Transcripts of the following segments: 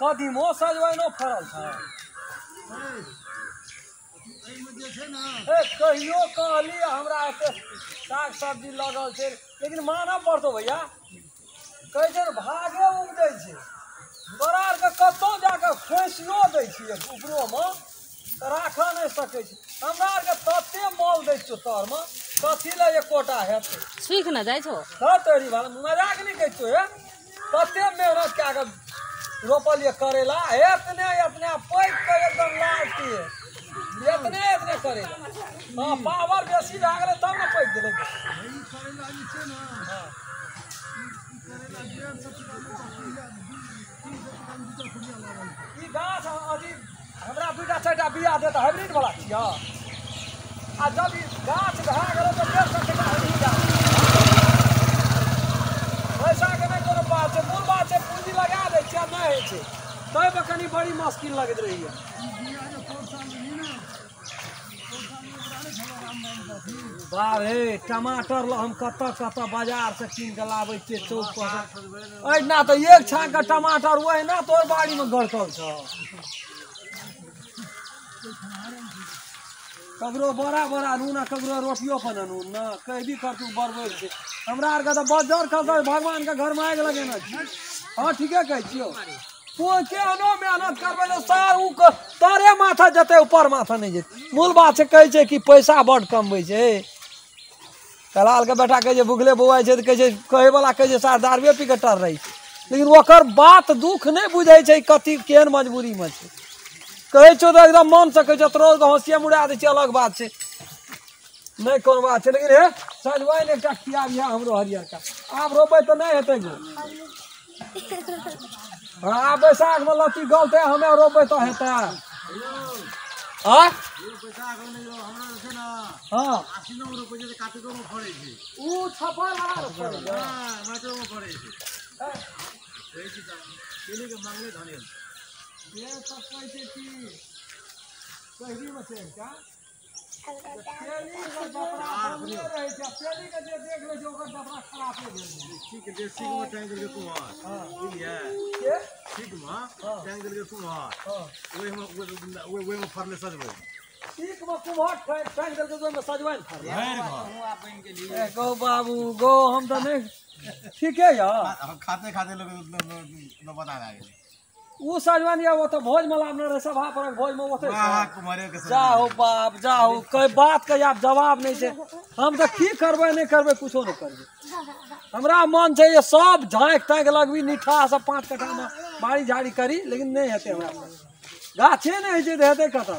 कदीमो सजवैनो फड़ल छै कहियो कहली हमरा एते साग सब्जी लगल छै लेकिन मानऽ पड़तौ भैया कहै छै भागे उपजै छै तोरा आरके कतौ जाके खोसियो दै छियै उपरोमे तऽ राखऽ नहि सकै छी हमरा आरके तते मोल दै छियौ तोरमे कथी लए एकोटा हेतै सुखि न जाइ छौ तोरी वाला मजाक नहि कहै छियौ हे कते मेहनत कए कऽ रोपलियै करेला एतने पैक कऽ एकदम लास्ट एतने करेला हाँ पावर बेसी भए गेलै तब ने पैक देलै ई गाछ अथी हमरा 2टा 4टा बिया देत हाइब्रिड वाला छियै आ जब ई गाछ भए गेलै तऽ 1.5 टका हाइब्रिड पैसाके नहि कोनो बात छै मूल बात छै पूंजी लगा दै छियै नहि होइ छै ताहिमे कनि बड़ी मुश्किल लगैत रहैए बाप हे टमाटर हम कतऽ बाजार से कीन के लाबै छियै चौक पर अहिना तऽ एक छाक के टमाटर ओहिना तोर बाड़ी में गड़कल छ ककरो बड़ा नून आ ककरो रोटियो पर नून न कहबी करतू बरबर छै हमरा आरके तऽ बजर खसै भगवान के घर में आगि लगेने छी हाँ ठीके कहै छियौ कोई केहनो मेहनत करबै तऽ सार तारे माथा जेतै ऊपर माथा नहीं जेतै मूल बात छै कहै छै कि पैसा बड़ कमबै छै कलाल के बेटा कहै छै भुखले बौआइ छै तऽ कहै छै कहै वाला कहै छै सार दारुए पी के टर रही लेकिन ओकर बात दुख नहीं बुझै छै कथी केहन मजबूरी में छै कहै छौ तऽ एकदम मन से कहै छौ तोरो हँसिया मुड़ा दै छै अलग बात छै नहीं कोनो बात छै लेकिन हे सजवैन एकटा खियाबिया हमरो हरियर का आब रोपै तऽ नहीं हेतै गो हाँ बैसाख में लत्ती गलते हमें रोपे तो हेता हाँ हाँ ऊ छपा लगा फड़े छै माटो में फड़े छै केले के मांगले धने ये सब कहै छै कि कहबी में छै क्या पेली के डपरा बनले रहै छै पेली के जे देख ले छै ओकर डपरा खराब हो गेल ठीक है जे सिग्मा टैंक के कुमार हां बुझिए के सिग्मा टैंक के कुमार हां ओइ में फरले सजबै ठीक में कुमार टैंक के में सजबै फरले हुआ बन के लिए गो बाबू गो हम तो नहीं ठीक है यार खाते लोग बता रहा है वो सजवन या वो तो भोज में लाना रहे सभा पर भोज में होते जाओ बाप जाओ कोई बात का आप जवाब नहीं छै हम तो की करबे नहीं करबे कुछो नहीं करबे हमरा मन छै ये सब झाँक ताँक लगबी नीठा सब 5 कट्ठा में बाड़ी झाड़ी करी लेकिन नहीं हेते हमरा गाछे नहीं छै तऽ हेते कतऽ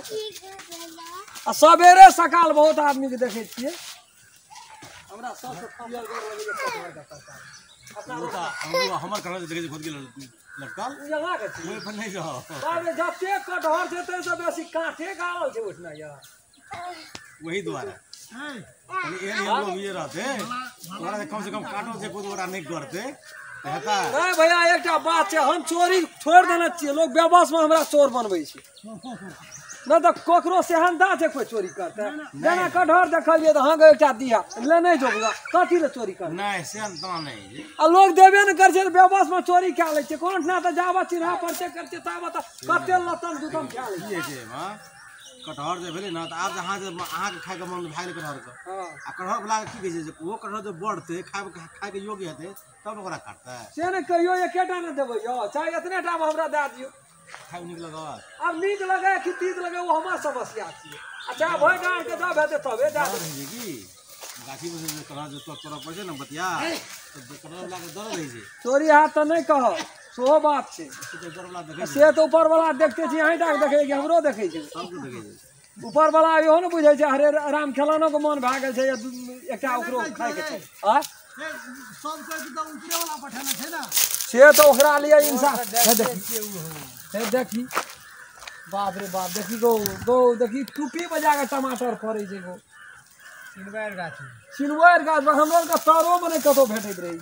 आ सबेरे सकाल बहुत आदमी के देखे छियै हमरा सबसे क्लियर कर लगे हमर कटहर देखे छै खुद के लटकल जगह के छै ओइ पर नहीं रह अरे जते कटहर छै तै से बेसी काठे गाड़ल छै उठना यार वही द्वारा यानी ये लोग ये रहते ओकरा कम से कम काटो से खुद ओकरा नहीं करते हेता नहीं भैया एकटा बात छै हम चोरी छोड़ देने छियै लोग बेबस में हमरा चोर बनबै छै ना तो कोकरो सेहनदा छै कोई चोरी करते जेना कटहर देखलिए तो हां एकटा दिया ले नहीं जोगा कथी ले चोरी कर नहीं सेहनदा नहीं आ लोग देबे न कर छै बेबस में चोरी क ले छै कोन ना तो जावा चिन्हा परचे करते तावा त कते लतन दुतम ख ले छै हां कटहर जे भेले ना त आब जहां जे अहाँ के खाए के मन भाग कटहर के हां आ कटहर वाला की कहै छै वो कटहर जो बढ़ते खाए के योग्य हेते तब ओकरा काटता से ने कहियो एकेटा न देबै यो चाहे इतने टा में हमरा दे दियो खाए नीक लगत अब नीक लगे कि तीत लगे वो हमार समस्या छियै अच्छा भय गाड़ के दब हेते तबे दे देबै की गाछी में जे कटहर जो तोरा पड़े छै न बतिया तो कटहर वाला के डर रहै छै चोरी हाथ त नहीं कह सोहो बात छै से तो ऊपर वाला देखते छी अहीं तक देखे कि हमरो देखे छै सबके देखे छै ऊपर वाला इहो न बुझै छै हरे आराम खेलानो के मन भागल छै एकटा ओकरो खाए के छै आ सब कोई तो ऊपरे वाला पठाना छै ना से तो ओकरा लिए इंसान हे देखी बाप रे बाप देखी गो देखी टूपी बजा के टमाटर फड़ै छै गो सिनवार गाछ में हमरो के तारो में नहीं कतो भेटैत रही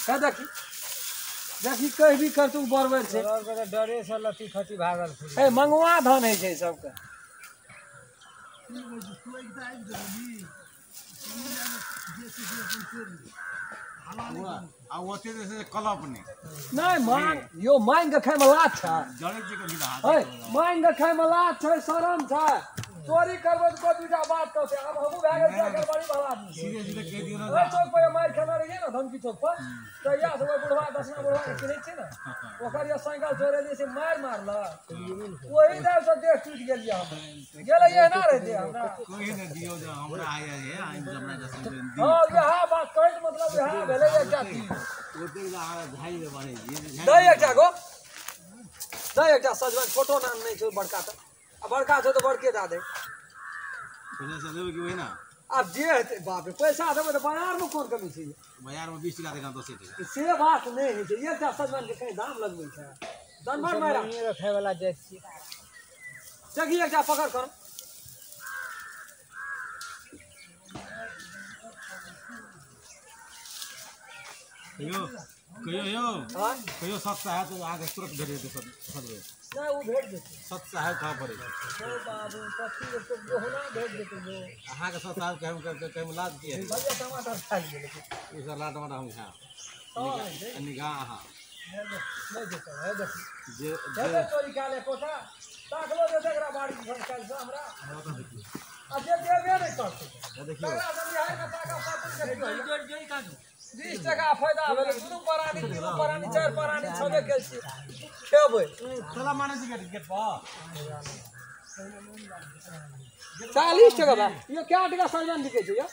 का देखी कहबी करतू बरबर छै डरे से लती खती भागल छै मंगवा धान है छै सबके आ ओते जैसे कलप नहीं मान यो मांग के खाए में लात छै जड़े जी के विधा मांग के खाए में लात छै शरम छै चोरी करबो तो कोई दूटा बात कहते अब हमहु भाग गेल छै अगर बड़ी भला आदमी सीधे सीधे कह दियो ना ओइ चौक पे मार खेला रहिए ना धमकी चौक पर तो या से वो बुढ़वा दसना बुढ़वा के चिन्है छै ना ओकर ये साइकिल चोरे से मारला वही देव से देख टूट गेलिए हम गेले ये ना रहते हमरा कोई ने दियो जो हमरा आया है हमरा जैसे हां यह बात कहै मतलब यह भेले एकटा चीज ओते भाई रे मारे दे एकटा गो दे एकटा सजवन फोटो नाम नहीं छै बड़का त बड़का छै तो बड़के दा दे पैसा से देबे कि वही ना अब जे हेतै बाप रे पैसा देबे तो बाजार में कोन कमी छै बाजार में 20 टका देगा 10 टका से बात नहीं है छै एकटा सजवन के कहीं दाम लगबै छै दनभर मारा नहीं रखे वाला जैसी जगी एकटा पकड़ कर कहियो कहियो सस्ता है तो आगे तुरंत भेज देते सदवे नहीं वो भेज देते सस्ता है कहां पर है बाबू पति तो गोहना भेज देते जो अहाँ के सस्ता है कहीं लाद किए भैया टमाटर खा लिए ये सर लाट टमाटर हम खा निगाह अहाँ नहीं देता है देख जे जे चोरी काले कोठा ताकलो दे एकरा बाड़ी घर काल से हमरा अजे देबे नहीं करते देखियो तगड़ा जल्दी है का ताका पातन के जोई का 20 टका फायदा भेले दुनु परानी 4 परानी छबे के खेबै चला माने जी गेट पर 40 टका बा यो क्या टका सजन बिकै छै यो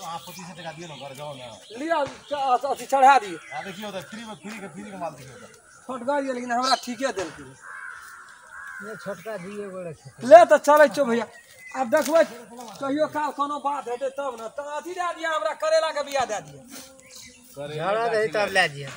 आप 25 टका दियो ना घर जाओ ना लिया अथी चढ़ा दियो आ देखियो तो फ्री के माल देखियो तो छोटका ये लेकिन हमरा ठीके देल के ये छोटका दिए बड़े ले तो चलै छौ भैया अब देखबै कहियो काल कोनो बात हेतै तब ना त अथी दे दिया हमरा करेला के बिया दे दिया झाड़ा दे तब ले जिया